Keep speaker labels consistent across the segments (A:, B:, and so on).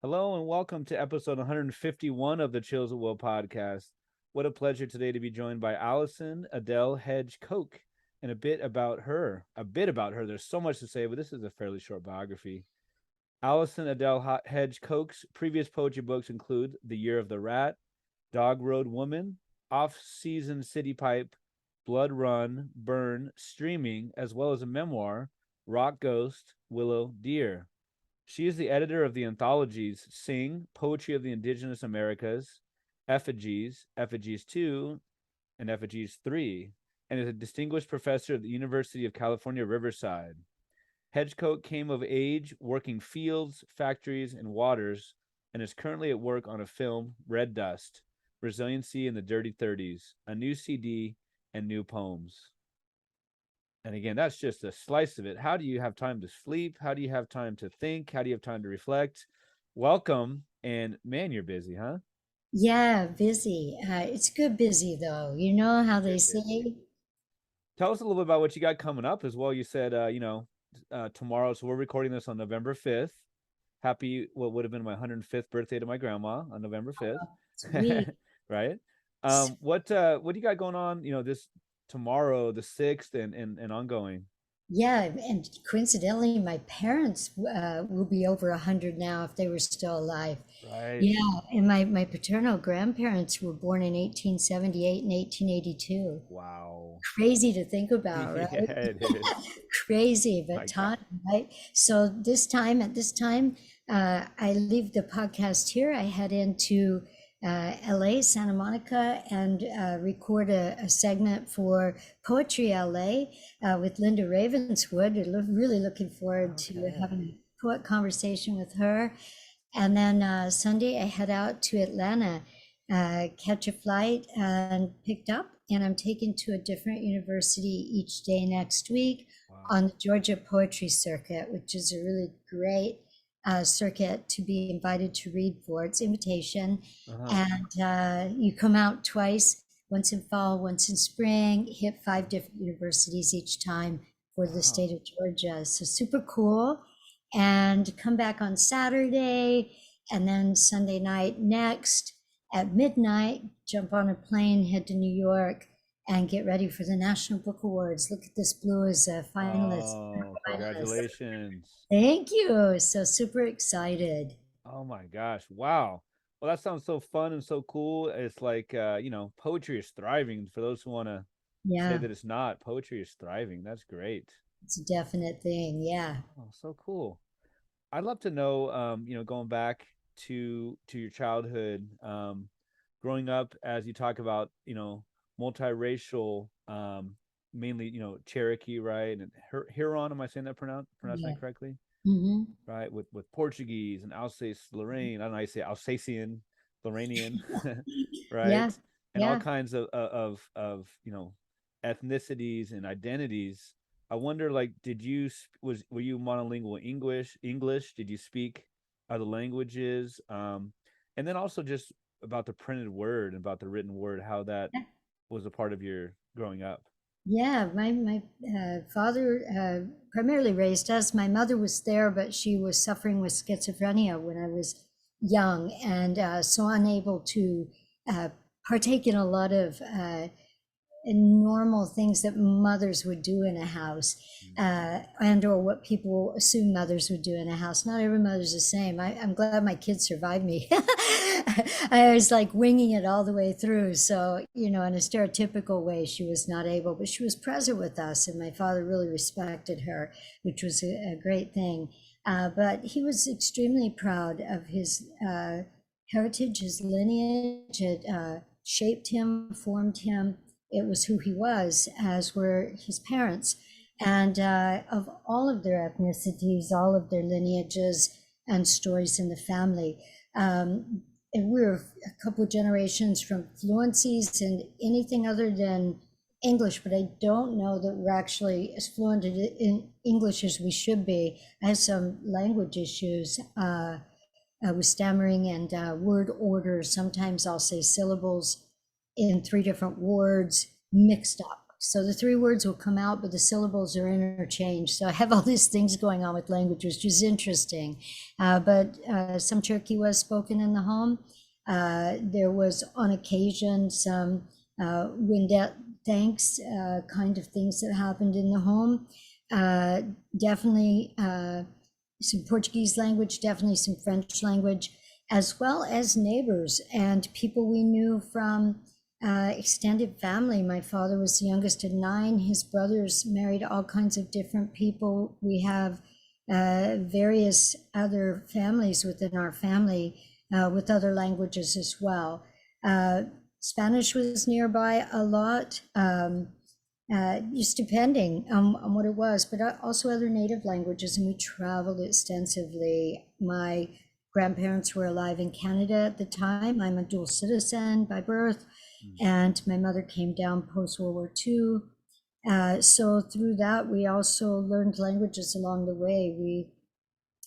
A: Hello and welcome to episode 151 of the Chills at Will podcast. What a pleasure today to be joined by Allison Adelle Hedge Coke and a bit about her. A bit about her. There's so much to say, but this is a fairly short biography. Allison Adelle Hedge Coke's previous poetry books include The Year of the Rat, Dog Road Woman, Off Season City Pipe, Blood Run, Burn, Streaming, as well as a memoir, Rock Ghost, Willow, Deer. She is the editor of the anthologies Sing, Poetry of the Indigenous Americas, Effigies, Effigies II, and Effigies III, and is a distinguished professor at the University of California, Riverside. Hedge Coke came of age working fields, factories, and waters, and is currently at work on a film, Red Dust, Resiliency in the Dirty 30s, a new CD, and new poems. And again, that's just a slice of it. How do you have time to sleep? How do you have time to think? How do you have time to reflect? Welcome. And man, you're busy, huh?
B: Yeah, busy. It's good busy though. You know how they
A: Good busy.
B: say?
A: Tell us a little bit about what you got coming up as well. You said, tomorrow. So we're recording this on November 5th. Happy, what would have been my 105th birthday to my grandma on November 5th.
B: Sweet.
A: Right. What do you got going on, this tomorrow, the 6th and ongoing?
B: Yeah, and coincidentally, my parents will be over 100 now if they were still alive.
A: Right.
B: Yeah, and my paternal grandparents were born in 1878 and 1882.
A: Wow.
B: Crazy to think about,
A: Yeah,
B: right?
A: it is.
B: Crazy, but
A: My God.
B: time, right? So at this time, I leave the podcast here. I head into LA, Santa Monica, and record a segment for Poetry LA with Linda Ravenswood. Really looking forward to
A: Okay.
B: having a poet conversation with her. And then Sunday, I head out to Atlanta, catch a flight, and picked up. And I'm taken to a different university each day next week
A: Wow.
B: on the Georgia Poetry Circuit, which is a really great circuit to be invited to read for. It's invitation.
A: Uh-huh.
B: And you come out twice, once in fall, once in spring, hit 5 different universities each time for the
A: Wow.
B: state of Georgia. So super cool. And come back on Saturday and then Sunday night next at midnight, jump on a plane, head to New York, and get ready for the National Book Awards. Look at this blue as a finalist.
A: Oh,
B: Finalist.
A: congratulations.
B: Thank you. So super excited.
A: Oh my gosh. Wow. Well, that sounds so fun and so cool. It's like poetry is thriving. For those who want to say
B: Yeah,
A: that it's not, poetry is thriving. That's great.
B: it's a definite thing. Yeah.
A: Oh, so cool. I'd love to know, going back to your childhood, growing up as you talk about, multiracial, mainly, Cherokee, right? And Huron, am I saying that pronouncing
B: Yeah.
A: that correctly?
B: Hmm.
A: Right? With Portuguese and Alsace Lorraine. I don't know how you say Alsatian, Lorrainian,
B: Yeah.
A: right? And all
B: Yeah.
A: kinds of ethnicities and identities. I wonder, like, did you were you monolingual English? Did you speak other languages? And then also just about the printed word, about the written word, how that was a part of your growing up.
B: Yeah, my father primarily raised us. My mother was there, but she was suffering with schizophrenia when I was young, and so unable to uh, partake in a lot of normal things that mothers would do in a house, and or what people assume mothers would do in a house. Not every mother's the same. I'm glad my kids survived me. I was like winging it all the way through. So, in a stereotypical way, she was not able, but she was present with us, and my father really respected her, which was a great thing. But he was extremely proud of his heritage, his lineage. It shaped him, formed him. It was who he was, as were his parents. And of all of their ethnicities, all of their lineages and stories in the family. And we're a couple of generations from fluencies and anything other than English, but I don't know that we're actually as fluent in English as we should be. I have some language issues with stammering and word order. Sometimes I'll say syllables in 3 different words mixed up. So the three words will come out, but the syllables are interchanged. So I have all these things going on with language, which is interesting. But some Cherokee was spoken in the home. There was on occasion some Windette thanks kind of things that happened in the home. Definitely some Portuguese language, definitely some French language, as well as neighbors and people we knew from extended family. My father was the youngest of 9. His brothers married all kinds of different people. We have various other families within our family with other languages as well. Spanish was nearby a lot, just depending on what it was, but also other native languages, and we traveled extensively. My grandparents were alive in Canada at the time. I'm a dual citizen by birth, and my mother came down post World War II. So through that, we also learned languages along the way.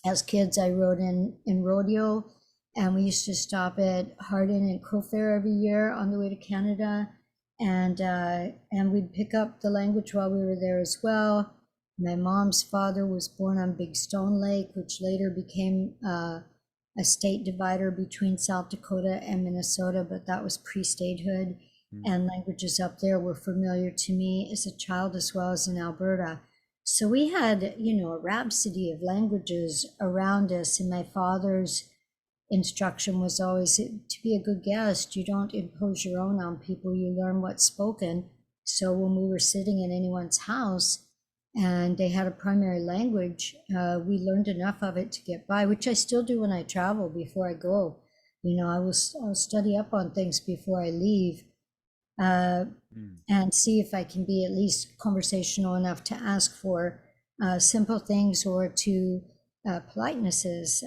B: As kids, I rode in rodeo, and we used to stop at Hardin and Crow Fair every year on the way to Canada, and we'd pick up the language while we were there as well. My mom's father was born on Big Stone Lake, which later became a state divider between South Dakota and Minnesota, but that was pre-statehood. And languages up there were familiar to me as a child as well as in Alberta. So we had, a rhapsody of languages around us, and my father's instruction was always to be a good guest. You don't impose your own on people, you learn what's spoken. So when we were sitting in anyone's house and they had a primary language, we learned enough of it to get by, which I still do when I travel before I go. I'll study up on things before I leave, and see if I can be at least conversational enough to ask for simple things or to politenesses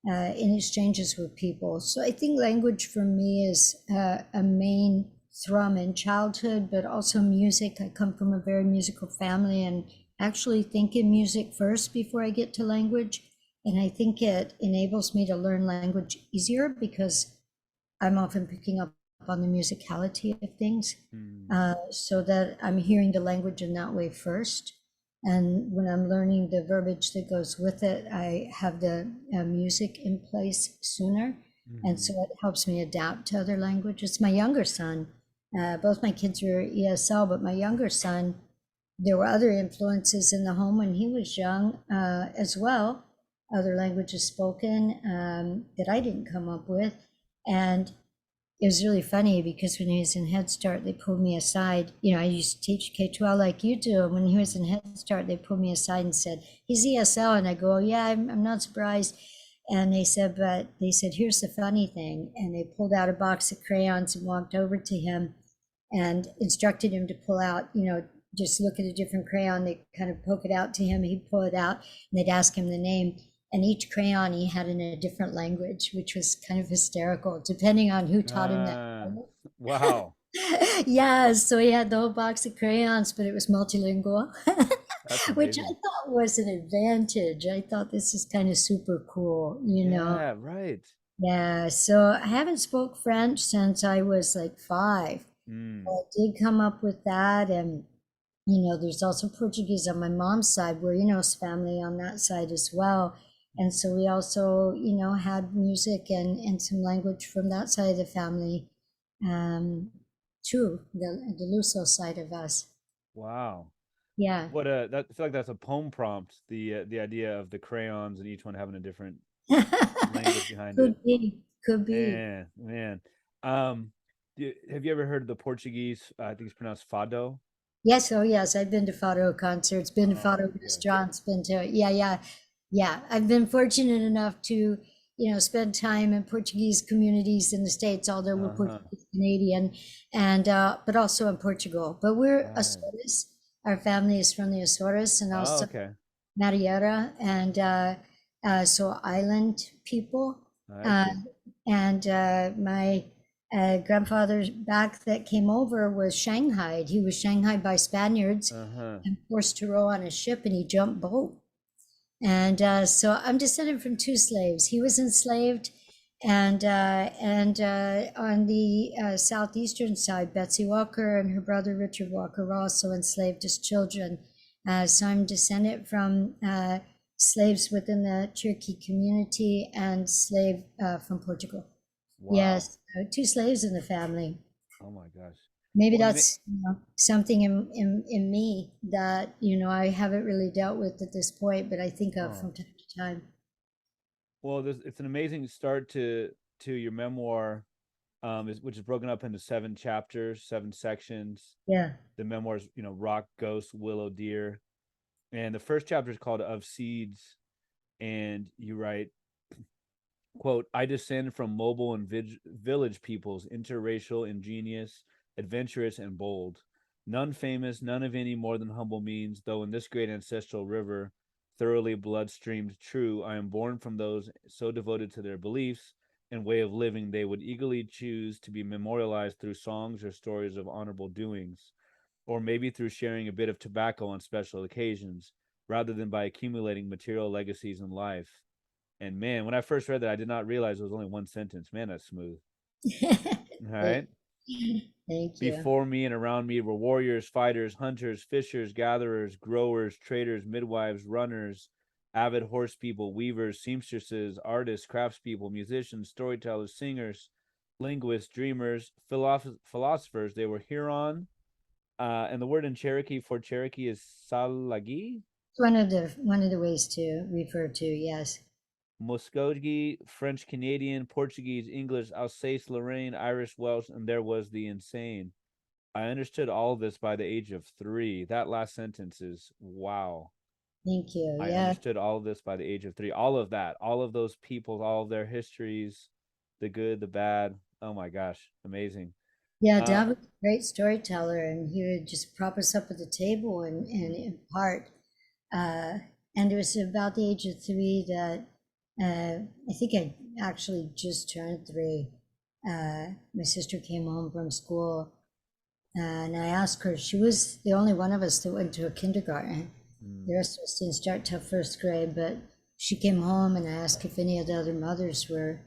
B: in exchanges with people. So I think language for me is a main thrum in childhood, but also music. I come from a very musical family and actually think in music first before I get to language. And I think it enables me to learn language easier because I'm often picking up on the musicality of things, so that I'm hearing the language in that way first. And when I'm learning the verbiage that goes with it, I have the music in place sooner. And so it helps me adapt to other languages. My younger son, both my kids were ESL, but my younger son, there were other influences in the home when he was young as well, other languages spoken that I didn't come up with. And it was really funny because when he was in Head Start, they pulled me aside. I used to teach K-12 like you do. And when he was in Head Start, they pulled me aside and said, he's ESL. And I go, yeah, I'm not surprised. And they said, here's the funny thing. And they pulled out a box of crayons and walked over to him and instructed him to pull out, just look at a different crayon. They kind of poke it out to him. He'd pull it out and they'd ask him the name. And each crayon he had in a different language, which was kind of hysterical, depending on who taught him that.
A: Wow.
B: Yeah, so he had the whole box of crayons, but it was multilingual, which I thought was an advantage. I thought this is kind of super cool,
A: Yeah, right.
B: Yeah, so I haven't spoke French since I was like 5. But I did come up with that, and there's also Portuguese on my mom's side, where family on that side as well. And so we also, had music and some language from that side of the family, too, the Luso side of us.
A: Wow.
B: Yeah.
A: I feel like that's a poem prompt. The idea of the crayons and each one having a different language behind it.
B: Could be.
A: Man. Have you ever heard of the Portuguese? I think it's pronounced fado.
B: Yes. Oh, yes. I've been to fado concerts, been to fado restaurants, been to, yeah. I've been fortunate enough to, spend time in Portuguese communities in the States, although we're Portuguese Canadian, and but also in Portugal. But we're Açores. Our family is from the Açores and also Madeira, and so island people. And my grandfather back that came over was Shanghaied. He was Shanghaied by Spaniards and forced to row on a ship, and he jumped boat. And so I'm descended from 2 slaves. He was enslaved, And on the southeastern side, Betsy Walker and her brother Richard Walker were also enslaved as children. So I'm descendant from slaves within the Cherokee community and slave from Portugal.
A: Wow.
B: Yes, two slaves in the family.
A: Oh my gosh.
B: Maybe
A: Well,
B: that's something in me that I haven't really dealt with at this point, but I think of
A: oh,
B: from time to time.
A: well, it's an amazing start to your memoir, which is broken up into 7 chapters, 7 sections.
B: Yeah,
A: The memoirs, Rock, Ghost, Willow, Deer, and the first chapter is called Of Seeds, and you write, quote, I descend from mobile and village peoples, interracial, ingenious, adventurous, and bold. None famous, none of any more than humble means, though in this great ancestral river, thoroughly blood-streamed true, I am born from those so devoted to their beliefs and way of living they would eagerly choose to be memorialized through songs or stories of honorable doings, or maybe through sharing a bit of tobacco on special occasions, rather than by accumulating material legacies in life. And man, when I first read that, I did not realize it was only one sentence. Man, that's smooth. All
B: thank
A: right.
B: thank you.
A: Before me and around me were warriors, fighters, hunters, fishers, gatherers, growers, traders, midwives, runners, avid horse people, weavers, seamstresses, artists, craftspeople, musicians, storytellers, singers, linguists, dreamers, philosophers. They were Huron, and the word in Cherokee for Cherokee is Salagi,
B: One of the ways to refer to, yes.
A: Muskogee, French Canadian, Portuguese, English, Alsace, Lorraine, Irish, Welsh, and there was the insane. I understood all this by the age of 3. That last sentence is wow.
B: Thank you.
A: I
B: Yeah.
A: understood all of this by the age of 3. All of that, all of those people, all of their histories, the good, the bad. Oh my gosh, amazing.
B: Yeah,
A: Uh,
B: Dad was a great storyteller, and he would just prop us up at the table and
A: mhm,
B: impart. Uh, and it was about the age of 3 that I think I actually just turned 3. My sister came home from school, and I asked her, she was the only one of us that went to a kindergarten.
A: mm,
B: The rest of us didn't start till first grade, but she came home and I asked if any of the other mothers were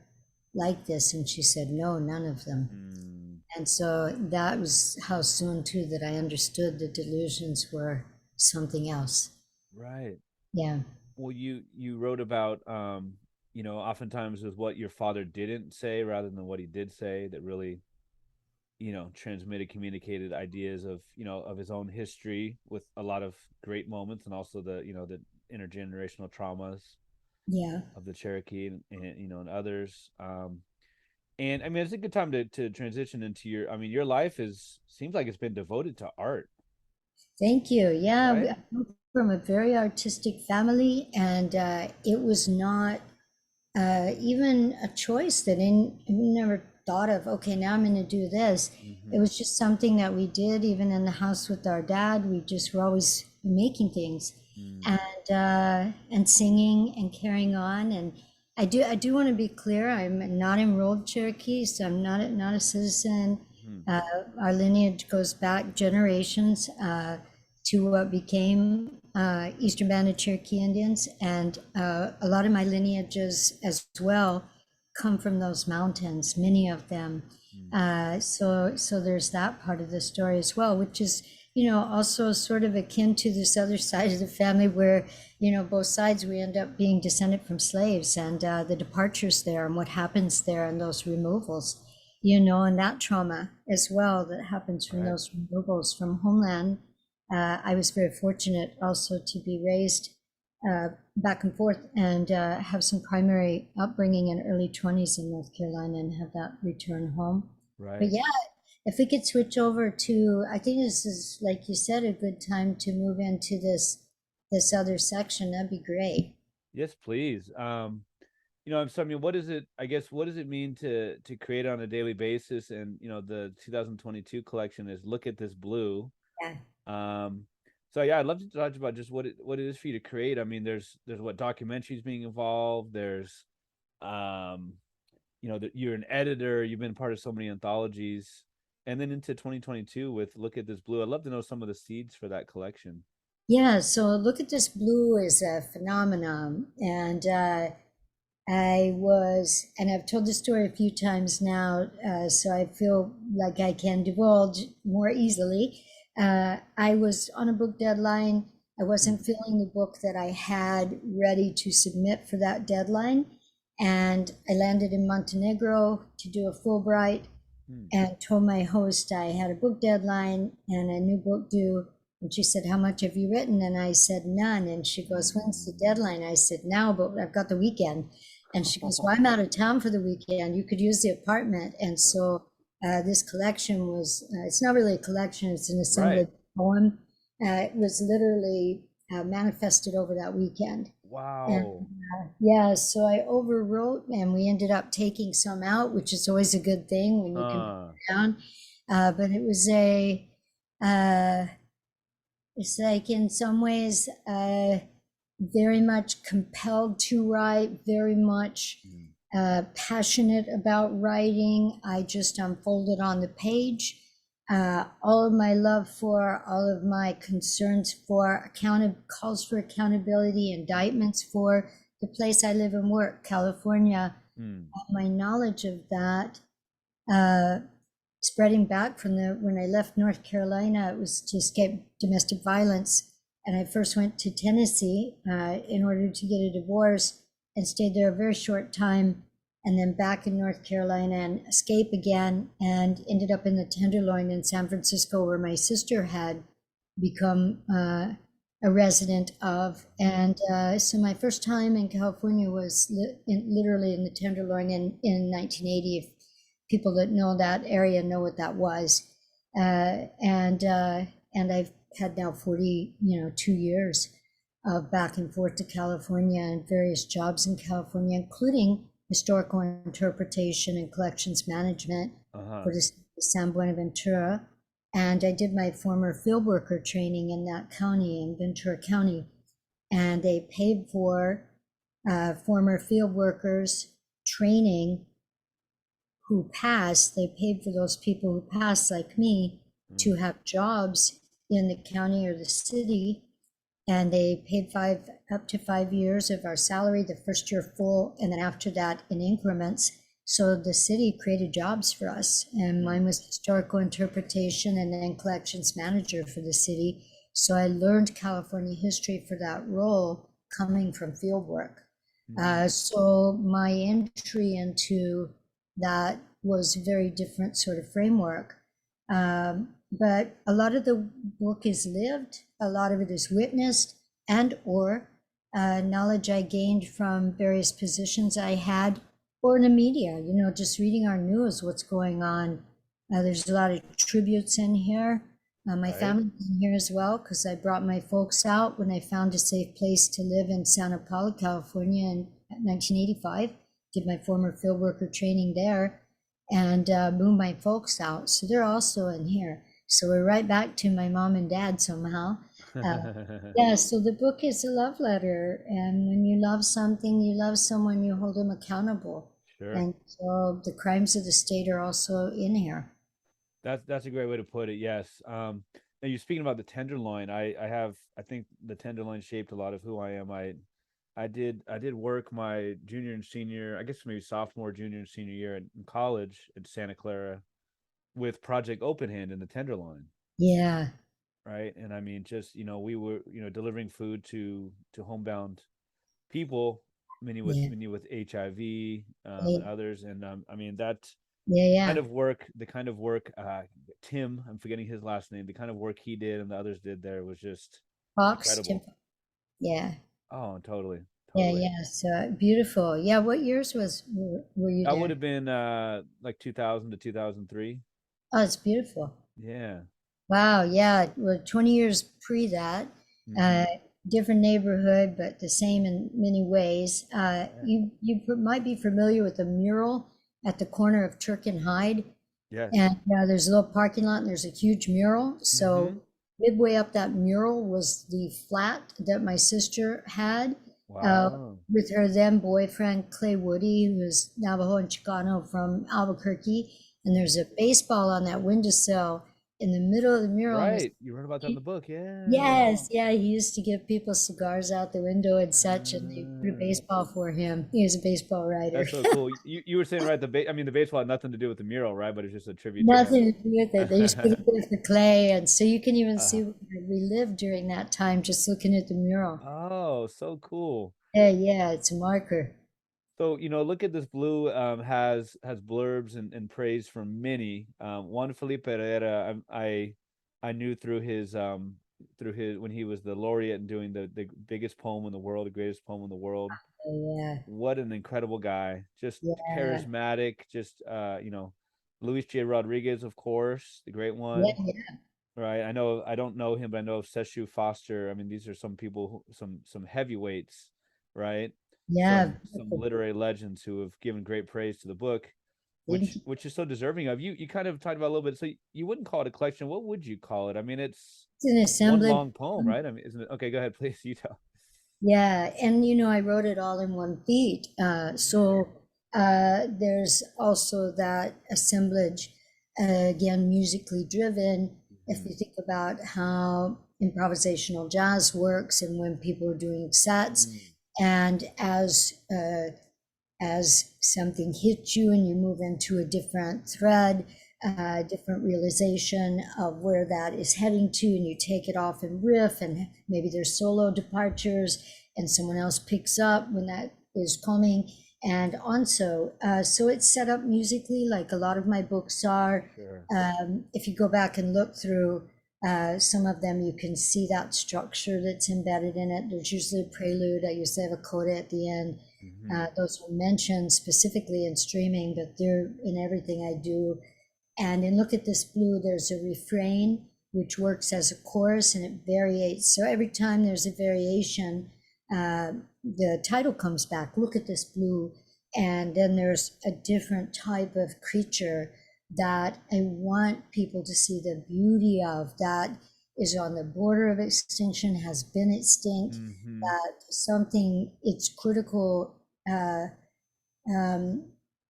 B: like this, and she said, no, none of them.
A: mm,
B: And so that was how soon, too, that I understood the delusions were something else.
A: right.
B: Yeah.
A: Well, you wrote about oftentimes with what your father didn't say rather than what he did say that really transmitted, communicated ideas of of his own history with a lot of great moments, and also the intergenerational traumas
B: Yeah.
A: of the Cherokee and others. And I mean, it's a good time to transition into your. I mean, your life is seems like it's been devoted to art,
B: Thank you. Yeah.
A: right?
B: I come from a very artistic family, and it was not even a choice that I never thought of, okay, now I'm going to do this. It
A: Mm-hmm.
B: was just something that we did, even in the house with our dad. We just were always making things
A: Mm-hmm.
B: and singing and carrying on. And I do want to be clear. I'm not enrolled Cherokee, so I'm not a citizen. Uh, our lineage goes back generations to what became Eastern Band of Cherokee Indians, and a lot of my lineages as well come from those mountains. Many of them. So there's that part of the story as well, which is also sort of akin to this other side of the family where both sides we end up being descended from slaves, and the departures there and what happens there and those removals, and that trauma as well that happens from
A: Right.
B: those removals from homeland. I was very fortunate also to be raised back and forth and have some primary upbringing in early 20s in North Carolina and have that return home. But
A: Right.
B: yeah, if we could switch over to, I think this is, like you said, a good time to move into this other section. That'd be great.
A: Yes, please. I mean, what is it? I guess what does it mean to create on a daily basis? And the 2022 collection is "Look at This Blue."
B: Yeah.
A: Um, so yeah, I'd love to talk about just what it is for you to create. I mean, there's what documentaries being involved. There's um, that you're an editor. You've been part of so many anthologies, and then into 2022 with "Look at This Blue." I'd love to know some of the seeds for that collection.
B: Yeah, so Look at This Blue is a phenomenon. And I was, and I've told the story a few times now, so I feel like I can divulge more easily. I was on a book deadline. I wasn't
A: Mm,
B: feeling the book that I had ready to submit for that deadline. And I landed in Montenegro to do a Fulbright
A: mm.
B: and told my host I had a book deadline and a new book due. And she said, "How much have you written?" And I said, "None." And she goes, "When's the deadline?" I said, "Now, but I've got the weekend." And she goes, "Well, I'm out of town for the weekend. You could use the apartment." And so this collection was, it's not really a collection, it's an
A: Right.
B: assemblage poem. It was literally manifested over that weekend. And
A: Wow.
B: yeah, so I overwrote and we ended up taking some out, which is always a good thing when you can put
A: Huh.
B: it down. But it was uh, it's like in some ways very much compelled to write, very much
A: Mm.
B: passionate about writing. I just unfolded on the page all of my love for, all of my concerns for, calls for accountability, indictments for the place I live and work, California.
A: Mm.
B: My knowledge of that uh, spreading back from when I left North Carolina, it was to escape domestic violence. And I first went to Tennessee in order to get a divorce and stayed there a very short time. And then back in North Carolina and escape again and ended up in the Tenderloin in San Francisco, where my sister had become a resident of. And so my first time in California was literally in the Tenderloin in 1980. People that know that area know what that was. And I've had now 2 years of back and forth to California and various jobs in California, including historical interpretation and collections management
A: Uh-huh.
B: for the San Buenaventura. And I did my former field worker training in that county, in Ventura County. And they paid for former field workers training who passed. They paid for those people who passed, like me, to
A: Mm.
B: have jobs in the county or the city. And they paid up to 5 years of our salary, the first year full, and then after that in increments. So the city created jobs for us, and
A: Mm.
B: mine was historical interpretation and then collections manager for the city. So I learned California history for that role coming from field work.
A: Mm.
B: So my entry into that was a very different sort of framework. But a lot of the book is lived, a lot of it is witnessed, and or knowledge I gained from various positions I had, or in the media, just reading our news, what's going on. There's a lot of tributes in here. My
A: Right.
B: family's in here as well, because I brought my folks out when I found a safe place to live in Santa Paula, California in 1985. Did my former field worker training there and moved my folks out. So they're also in here. So we're right back to my mom and dad somehow. Uh, yeah, so the book is a love letter. And when you love something, you love someone, you hold them accountable.
A: Sure.
B: And so the crimes of the state are also in here.
A: That's a great way to put it. Yes. Now you're speaking about the tenderloin. I think the tenderloin shaped a lot of who I am. I did work my junior and senior, I guess maybe sophomore, junior, and senior year in college at Santa Clara with Project Open Hand in the Tenderloin,
B: Yeah,
A: right? And I mean, just we were delivering food to homebound people,
B: yeah,
A: many with HIV and
B: yeah,
A: others, and I mean that
B: yeah, yeah.
A: the kind of work Tim, I'm forgetting his last name, the kind of work he did and the others did there was just
B: Fox, Tim,
A: incredible.
B: yeah,
A: Oh, totally,
B: yeah,
A: totally.
B: yeah. So beautiful. Yeah, what years were you
A: That would
B: there?
A: have been like 2000 to 2003.
B: Oh, it's beautiful.
A: Yeah.
B: Wow, yeah, we're 20 years pre that.
A: Mm-hmm.
B: Uh, Different neighborhood, but the same in many ways.
A: Yeah.
B: You might be familiar with the mural at the corner of Turk and Hyde,
A: Yes.
B: and there's a little parking lot, and there's a huge mural.
A: Mm-hmm.
B: So midway up that mural was the flat that my sister had uh,
A: Wow.
B: with her then boyfriend Clay Woody, who is Navajo and Chicano from Albuquerque. And there's a baseball on that windowsill in the middle of the mural. And
A: Right. You wrote about that in the book. Yeah.
B: yes, yeah, he used to give people cigars out the window and such, and they put a
A: Uh,
B: baseball for him. He was a baseball writer.
A: that's so cool. You were saying, right, I mean, the baseball had nothing to do with the mural, right? But it's just a tribute to him.
B: Nothing to do with it. They just put it with the clay, and so you can even
A: Uh,
B: see where we lived during that time just looking at the mural.
A: oh, so cool.
B: Yeah, yeah, it's a marker.
A: So, Look at This Blue has blurbs and praise from many. Juan Felipe Herrera, I knew through his when he was the laureate and doing the biggest poem in the world, the greatest poem in the world.
B: Yeah,
A: What an incredible guy. Just
B: yeah,
A: charismatic, just Luis J. Rodriguez, of course, the great
B: yeah,
A: one.
B: yeah,
A: Right. I don't know him, but I know of Seshu Foster. I mean, these are some people some heavyweights, right?
B: yeah.
A: Some literary legends who have given great praise to the book,
B: Thank you.
A: which is so deserving of. You kind of talked about a little bit, so you wouldn't call it a collection. What would you call it? I mean, it's
B: It's an
A: one
B: assemblage.
A: long poem, right? I mean, isn't it? Okay, go ahead, please. You tell.
B: Yeah, and I wrote it all in one beat. There's also that assemblage, again, musically driven. If you
A: Mhm.
B: think about how improvisational jazz works and when people are doing sets,
A: Mm,
B: and as something hits you and you move into a different thread, different realization of where that is heading to, and you take it off and riff, and maybe there's solo departures, and someone else picks up when that is coming, and on so it's set up musically like a lot of my books are.
A: sure.
B: If you go back and look through some of them, you can see that structure that's embedded in it. There's usually a prelude. I usually have a coda at the end.
A: Hmm.
B: Those are mentioned specifically in streaming, but they're in everything I do. And in Look at This Blue, there's a refrain which works as a chorus and it varies. So every time there's a variation, the title comes back, Look at This Blue. And then there's a different type of creature that I want people to see the beauty of, that is on the border of extinction, has been extinct,
A: Hmm.
B: that something, its critical um,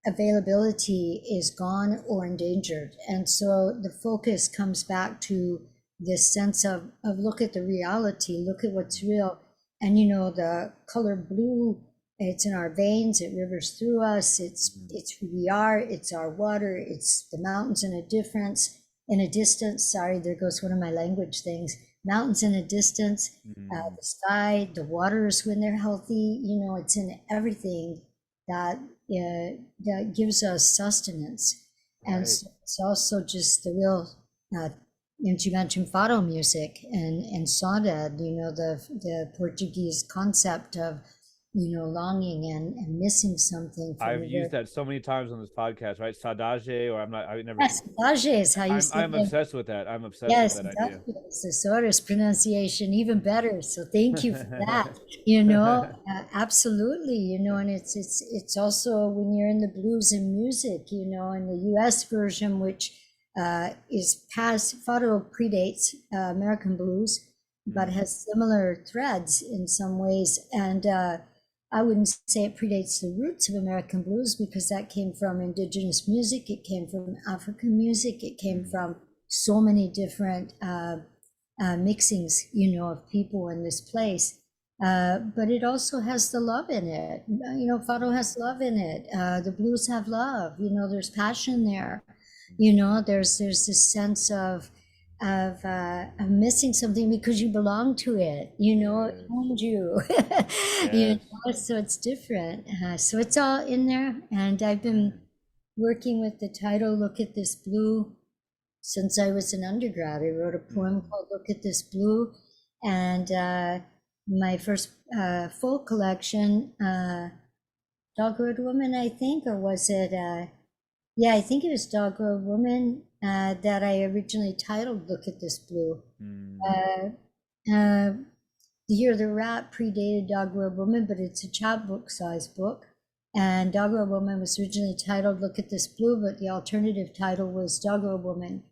B: availability is gone or endangered. And so the focus comes back to this sense of look at the reality, look at what's real. And the color blue, it's in our veins, it rivers through us, it's who we are, it's our water, it's the mountains in a distance. Sorry, there goes one of my language things. Mountains in a distance,
A: Mm,
B: the sky, the waters when they're healthy, it's in everything that that gives us sustenance. And
A: right.
B: so it's also just the real, and you mentioned fado music and saudade, the Portuguese concept of, longing and missing something from
A: I've
B: the
A: used
B: very,
A: that so many times on this podcast, right? Saudade, or I'm not. I never.
B: yes, saudade is how you say
A: I'm
B: it.
A: obsessed with that. I'm obsessed with
B: Yes,
A: that idea.
B: the Sora's pronunciation even better. So thank you for that. Absolutely. And it's also when you're in the blues and music. In the U.S. version, which is past Fado predates American blues, but
A: Mm,
B: has similar threads in some ways. And I wouldn't say it predates the roots of American blues because that came from indigenous music. It came from African music. It came
A: mm,
B: from so many different mixings, of people in this place. But it also has the love in it. Fado has love in it. The blues have love. There's passion there. There's this sense of missing something because you belong to it. It
A: yes.
B: owned you. you
A: Yes.
B: so it's different. So it's all in there, and I've been
A: Right.
B: working with the title "Look at This Blue" since I was an undergrad. I wrote a poem
A: Mm,
B: called Look at This Blue. And my first full collection, Dogwood Woman, I think, or was it? Yeah, I think it was Dogwood Woman that I originally titled Look at This Blue.
A: mm,
B: Uh, uh, the Year of the Rat predated Dogwood Woman, but it's a chapbook size book. And Dogwood Woman was originally titled Look at This Blue, but the alternative title was Dogwood Woman,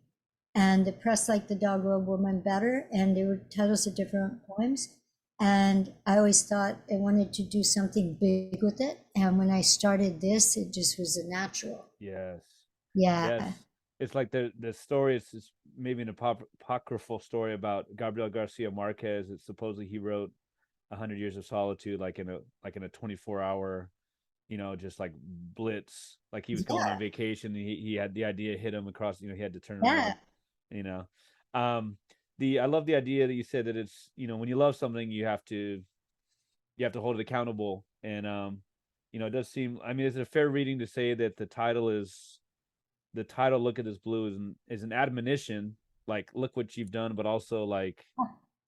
B: and the press liked the Doggerel Woman better, and they were titles of different poems. And I always thought I wanted to do something big with it. And when I started this, it just was a natural.
A: yes.
B: Yeah.
A: Yes. it's like the story is maybe an apocryphal story about Gabriel Garcia Marquez. It's supposedly he wrote 100 Years of Solitude like in a 24 hour, just like blitz. Like he was going
B: Yeah,
A: on vacation. And he had the idea hit him across. He had to turn
B: yeah.
A: around. You know, um, the I love the idea that you said that it's when you love something you have to hold it accountable. And it does seem. I mean, is it a fair reading to say that the title "Look at This Blue" is an admonition, like look what you've done, but also like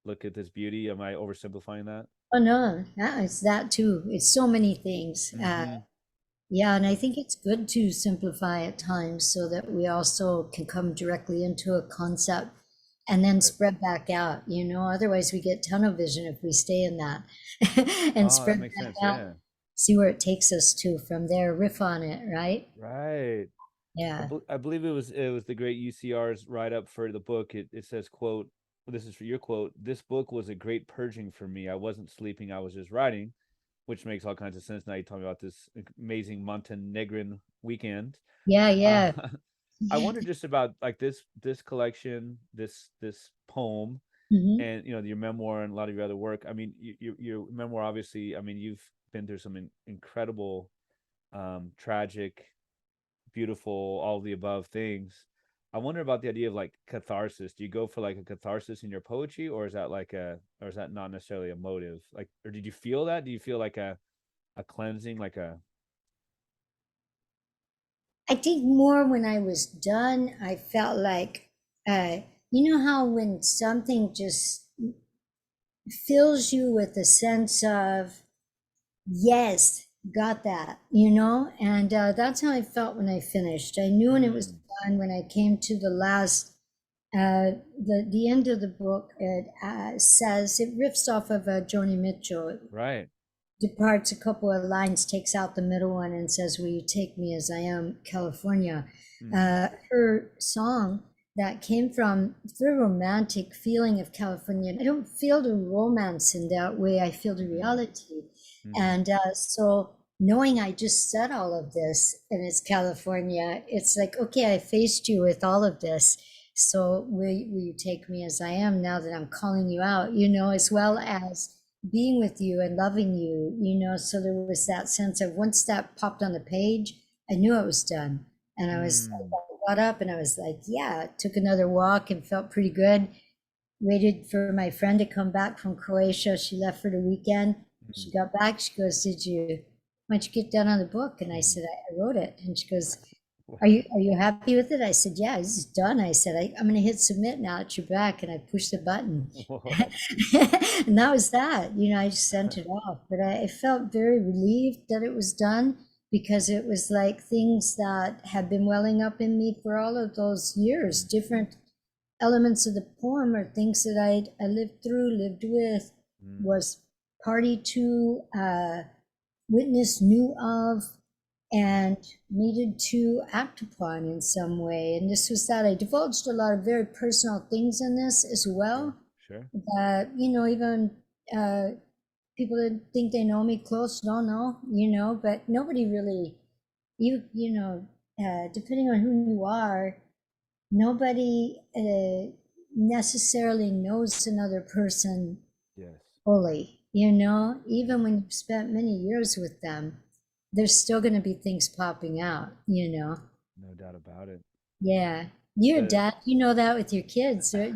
A: look at this beauty. Am I oversimplifying that?
B: Oh no, yeah, it's that too. It's so many things.
A: Mm-hmm.
B: Yeah, and I think it's good to simplify at times so that we also can come directly into a concept and then
A: Right.
B: spread back out, you know. Otherwise, we get tunnel vision if we stay in that and
A: Oh, that
B: spread
A: makes
B: back
A: sense.
B: out,
A: Yeah.
B: see where it takes us to from there, riff on it, right?
A: Right.
B: Yeah.
A: I believe it was the great UCR's write up for the book. It says, quote, this is for your quote, "This book was a great purging for me. I wasn't sleeping, I was just writing," which makes all kinds of sense. Now you talk about this amazing Montenegrin weekend.
B: Yeah,
A: Uh,
B: yeah.
A: I wonder just about like this collection, this poem,
B: Hmm.
A: and your memoir and a lot of your other work. I mean, your memoir, obviously. I mean, you've been through some incredible, tragic, beautiful, all the above things. I wonder about the idea of like catharsis. Do you go for like a catharsis in your poetry, or is that not necessarily a motive? Like, or did you feel that? Do you feel like a cleansing, like a
B: I think more when I was done, I felt like, uh, you know how when something just fills you with a sense of, yes, got that, you know? And that's how I felt when I finished. I knew when it was
A: mm,
B: done, when I came to the last, the end of the book, it says, it riffs off of Joni Mitchell,
A: right?
B: departs a couple of lines, takes out the middle one, and says, "Will you take me as I am, California?"
A: Mm,
B: Her song that came from the romantic feeling of California. I don't feel the romance in that way. I feel the
A: mm,
B: reality,
A: mm,
B: and so knowing I just said all of this and it's California, it's like, okay, I faced you with all of this. So will you take me as I am now that I'm calling you out, you know, as well as being with you and loving you, you know. So there was that sense of once that popped on the page, I knew it was done. And
A: mm,
B: I got up and I was like, yeah, took another walk and felt pretty good. Waited for my friend to come back from Croatia. She left for the weekend.
A: mm,
B: She got back. She goes, why don't you get done on the book? And I
A: mm.
B: said, I wrote it. And she goes, are you happy with it? I said, yeah, this is done. I said, I'm going to hit submit now at your back. And I pushed the button.
A: Whoa.
B: And that was that. You know, I just sent it off. But I felt very relieved that it was done because it was like things that had been welling up in me for all of those years.
A: Mm,
B: Different elements of the poem are things that I lived through, lived with,
A: mm,
B: was party to, witness, knew of,
A: mm.
B: and needed to act upon in some way. And this was that. I divulged a lot of very personal things in this as
A: Sure,
B: well.
A: sure.
B: That, you know, even uh, people that think they know me close don't know, you know, but nobody really, you know, depending on who you are, nobody necessarily knows another person
A: Yes,
B: fully, you know,
A: yes,
B: even when you've spent many years with them, there's still going to be things popping out, you know.
A: no doubt about it.
B: Yeah. You're a
A: The
B: dad, you know that with your kids. They're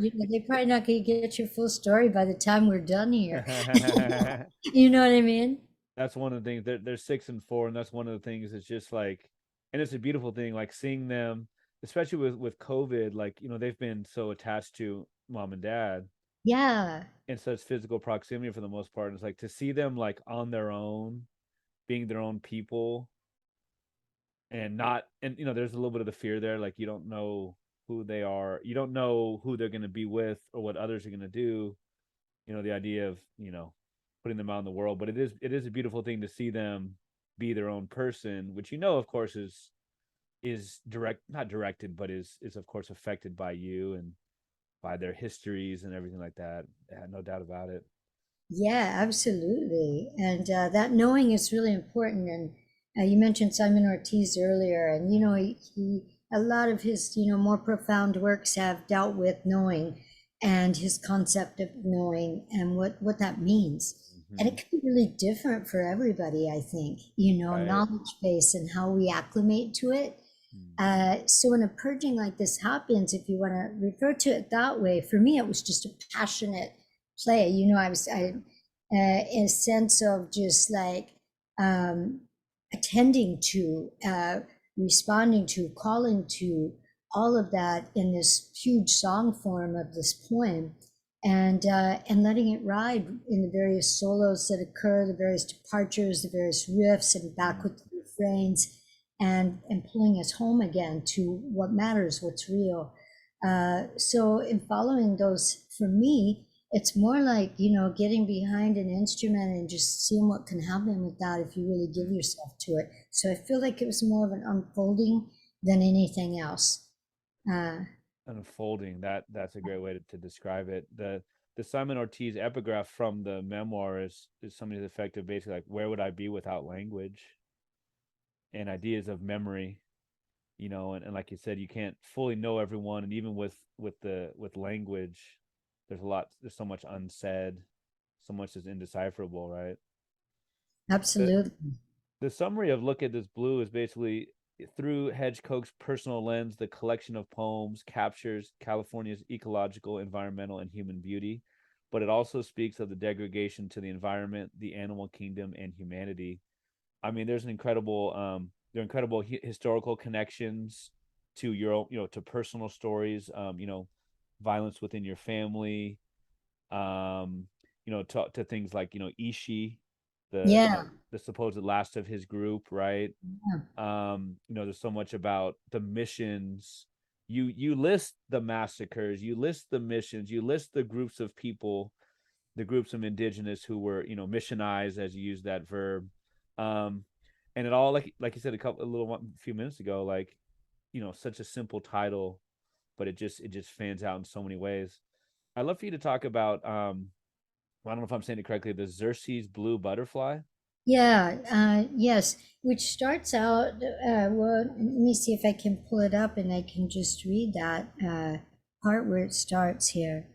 B: probably not going to get your full story by the time we're done here. You know what I mean?
A: that's one of the things. They're 6 and 4, and that's one of the things. It's just like, and it's a beautiful thing, like seeing them, especially with COVID. Like they've been so attached to mom and dad
B: Yeah.
A: in such physical proximity for the most part. And it's like to see them like on their own, being their own people, and not, and there's a little bit of the fear there. Like you don't know who they are, you don't know who they're going to be with or what others are going to do. The idea of putting them out in the world, but it is a beautiful thing to see them be their own person, which of course is direct, not directed, but is of course affected by you and by their histories and everything like that. Yeah, no doubt about it.
B: Yeah, absolutely. And that knowing is really important. And you mentioned Simon Ortiz earlier, and you know,
A: Mm-hmm.
B: he a lot of his, more profound works have dealt with knowing and his concept of knowing and what that means. And
A: Hmm.
B: it can be really different for everybody, I think,
A: Right.
B: knowledge base and how we acclimate to it.
A: Mm.
B: So when a purging like this happens, if you want to refer to it that way, for me, it was just a passionate play. A sense of just like um, attending to, responding to, calling to all of that in this huge song form of this poem, and letting it ride in the various solos that occur, the various departures, the various riffs, and back
A: Mm.
B: with the refrains, and pulling us home again to what matters, what's real. So in following those, for me, it's more like, getting behind an instrument and just seeing what can happen with that if you really give yourself to it. So I feel like it was more of an unfolding than anything else. Uh,
A: Unfolding, that's a great way to describe it. The Simon Ortiz epigraph from the memoir is something to the effect of basically like, where would I be without language and ideas of memory, and like you said, you can't fully know everyone, and even with language, there's so much unsaid, so much is indecipherable, right? the
B: Absolutely.
A: the summary of Look at This Blue is basically, through Hedge Coke's personal lens, the collection of poems captures California's ecological, environmental, and human beauty, but it also speaks of the degradation to the environment, the animal kingdom, and humanity. I mean, there are incredible historical connections to your own, to personal stories, violence within your family, um, to things like, Ishi, the
B: Yeah.
A: the supposed last of his group, right?
B: Yeah.
A: There's so much about the missions. You list the massacres, you list the missions, you list the groups of people, the groups of indigenous who were, missionized, as you use that verb. Um, and it all, like you said a few minutes ago, like, such a simple title, but it just fans out in so many ways. I'd love for you to talk about, I don't know if I'm saying it correctly, the Xerxes blue butterfly.
B: Yeah, yes, which starts out, well, let me see if I can pull it up and I can just read that part where it starts here.